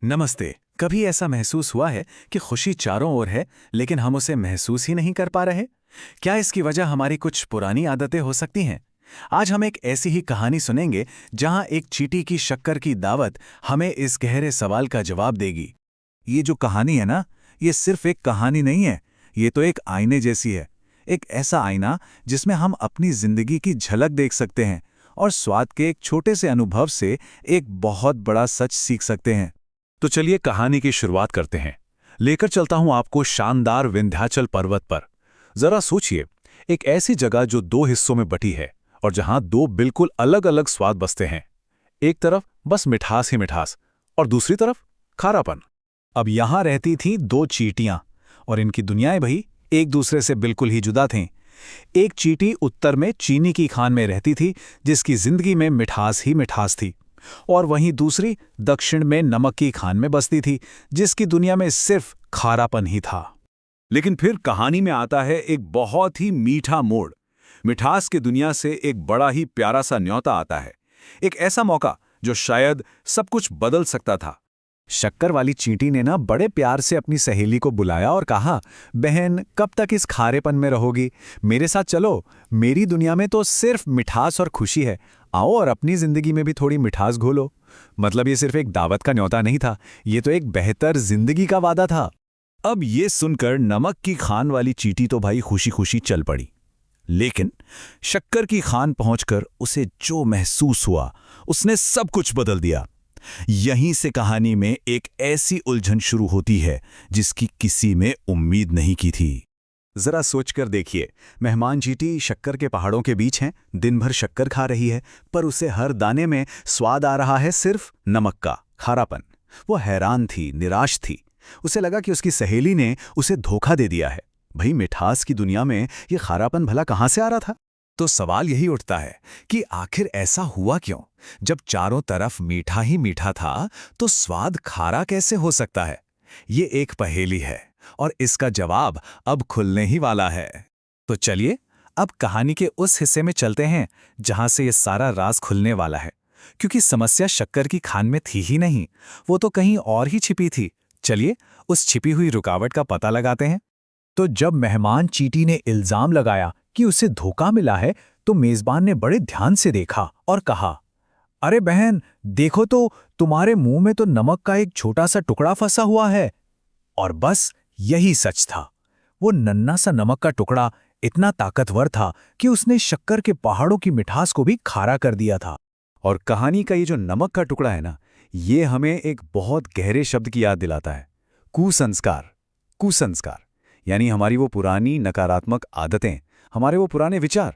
नमस्ते। कभी ऐसा महसूस हुआ है कि खुशी चारों ओर है लेकिन हम उसे महसूस ही नहीं कर पा रहे? क्या इसकी वजह हमारी कुछ पुरानी आदतें हो सकती हैं? आज हम एक ऐसी ही कहानी सुनेंगे जहां एक चींटी की शक्कर की दावत हमें इस गहरे सवाल का जवाब देगी। ये जो कहानी है ना, ये सिर्फ एक कहानी नहीं है। ये तो एक आईने जैसी है। एक ऐसा आईना जिसमें हम अपनी जिंदगी की झलक देख सकते हैं और स्वाद के एक छोटे से अनुभव से एक बहुत बड़ा सच सीख सकते हैं। तो चलिए कहानी की शुरुआत करते हैं। लेकर चलता हूं आपको शानदार विंध्याचल पर्वत पर। जरा सोचिए, एक ऐसी जगह जो दो हिस्सों में बटी है और जहां दो बिल्कुल अलग अलग स्वाद बसते हैं। एक तरफ बस मिठास ही मिठास और दूसरी तरफ खारापन। अब यहाँ रहती थीं दो चींटियां और इनकी दुनियाएं भाई एक दूसरे से बिल्कुल ही जुदा थीं। एक चींटी उत्तर में चीनी की खान में रहती थी जिसकी जिंदगी में मिठास ही मिठास थी, और वहीं दूसरी दक्षिण में नमक की खान में बसती थी जिसकी दुनिया में सिर्फ खारापन ही था। लेकिन फिर कहानी में आता है एक बहुत ही मीठा मोड़। मिठास की दुनिया से एक बड़ा ही प्यारा सा न्योता आता है। एक ऐसा मौका जो शायद सब कुछ बदल सकता था। शक्कर वाली चींटी ने ना बड़े प्यार से अपनी सहेली को बुलाया और कहा, बहन कब तक इस खारेपन में रहोगी? मेरे साथ चलो। मेरी दुनिया में तो सिर्फ मिठास और खुशी है। आओ और अपनी जिंदगी में भी थोड़ी मिठास घोलो। मतलब ये सिर्फ एक दावत का न्योता नहीं था, ये तो एक बेहतर जिंदगी का वादा था। अब ये सुनकर नमक की खान वाली चींटी तो भाई खुशी खुशी चल पड़ी। लेकिन शक्कर की खान पहुंचकर उसे जो महसूस हुआ उसने सब कुछ बदल दिया। यहीं से कहानी में एक ऐसी उलझन शुरू होती है जिसकी किसी में उम्मीद नहीं की थी। जरा सोचकर देखिए, मेहमान चींटी शक्कर के पहाड़ों के बीच हैं, दिन भर शक्कर खा रही है, पर उसे हर दाने में स्वाद आ रहा है सिर्फ नमक का, खारापन। वो हैरान थी, निराश थी। उसे लगा कि उसकी सहेली ने उसे धोखा दे दिया है। भाई मिठास की दुनिया में ये खारापन भला कहाँ से आ रहा था? तो सवाल यही उठता है कि आखिर ऐसा हुआ क्यों? जब चारों तरफ मीठा ही मीठा था तो स्वाद खारा कैसे हो सकता है? ये एक पहेली है और इसका जवाब अब खुलने ही वाला है। तो चलिए अब कहानी के उस हिस्से में चलते हैं जहां से ये सारा राज खुलने वाला है, क्योंकि समस्या शक्कर की खान में थी ही नहीं, वो तो कहीं और ही छिपी थी। चलिए उस छिपी हुई रुकावट का पता लगाते हैं। तो जब मेहमान चींटी ने इल्जाम लगाया कि उसे धोखा मिला है, तो मेजबान ने बड़े ध्यान से देखा और कहा, अरे बहन देखो तो, तुम्हारे मुंह में तो नमक का एक छोटा सा टुकड़ा फंसा हुआ है। और बस यही सच था। वो नन्हा सा नमक का टुकड़ा इतना ताकतवर था कि उसने शक्कर के पहाड़ों की मिठास को भी खारा कर दिया था। और कहानी का ये जो नमक का टुकड़ा है ना, ये हमें एक बहुत गहरे शब्द की याद दिलाता है, कुसंस्कार। कुसंस्कार यानी हमारी वो पुरानी नकारात्मक आदतें, हमारे वो पुराने विचार,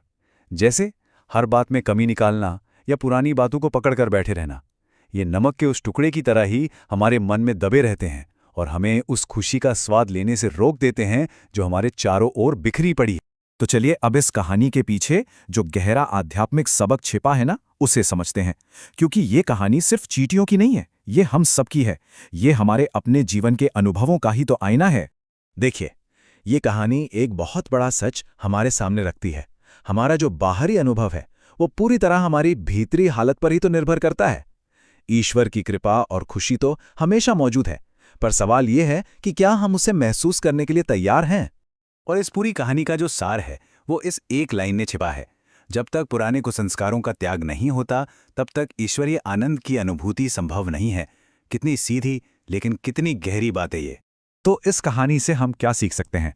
जैसे हर बात में कमी निकालना या पुरानी बातों को पकड़कर बैठे रहना। ये नमक के उस टुकड़े की तरह ही हमारे मन में दबे रहते हैं और हमें उस खुशी का स्वाद लेने से रोक देते हैं जो हमारे चारों ओर बिखरी पड़ी है। तो चलिए अब इस कहानी के पीछे जो गहरा आध्यात्मिक सबक छिपा है ना, उसे समझते हैं। क्योंकि ये कहानी सिर्फ चींटियों की नहीं है, ये हम सबकी है। ये हमारे अपने जीवन के अनुभवों का ही तो आईना है। देखिए, ये कहानी एक बहुत बड़ा सच हमारे सामने रखती है। हमारा जो बाहरी अनुभव है वो पूरी तरह हमारी भीतरी हालत पर ही तो निर्भर करता है। ईश्वर की कृपा और खुशी तो हमेशा मौजूद है, पर सवाल ये है कि क्या हम उसे महसूस करने के लिए तैयार हैं? और इस पूरी कहानी का जो सार है वो इस एक लाइन में छिपा है, जब तक पुराने कुसंस्कारों का त्याग नहीं होता तब तक ईश्वरीय आनंद की अनुभूति संभव नहीं है। कितनी सीधी लेकिन कितनी गहरी बात है ये। तो इस कहानी से हम क्या सीख सकते हैं?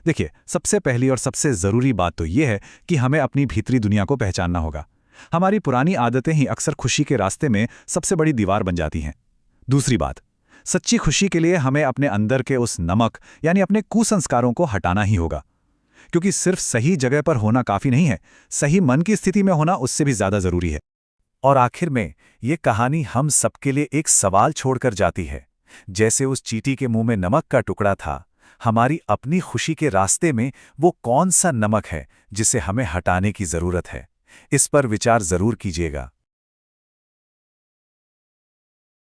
देखिए, सबसे पहली और सबसे ज़रूरी बात तो ये है कि हमें अपनी भीतरी दुनिया को पहचानना होगा। हमारी पुरानी आदतें ही अक्सर खुशी के रास्ते में सबसे बड़ी दीवार बन जाती हैं। दूसरी बात, सच्ची खुशी के लिए हमें अपने अंदर के उस नमक यानी अपने कुसंस्कारों को हटाना ही होगा। क्योंकि सिर्फ सही जगह पर होना काफ़ी नहीं है, सही मन की स्थिति में होना उससे भी ज़्यादा ज़रूरी है। और आखिर में ये कहानी हम सबके लिए एक सवाल छोड़कर जाती है। जैसे उस चींटी के मुंह में नमक का टुकड़ा था, हमारी अपनी खुशी के रास्ते में वो कौन सा नमक है जिसे हमें हटाने की ज़रूरत है? इस पर विचार ज़रूर कीजिएगा।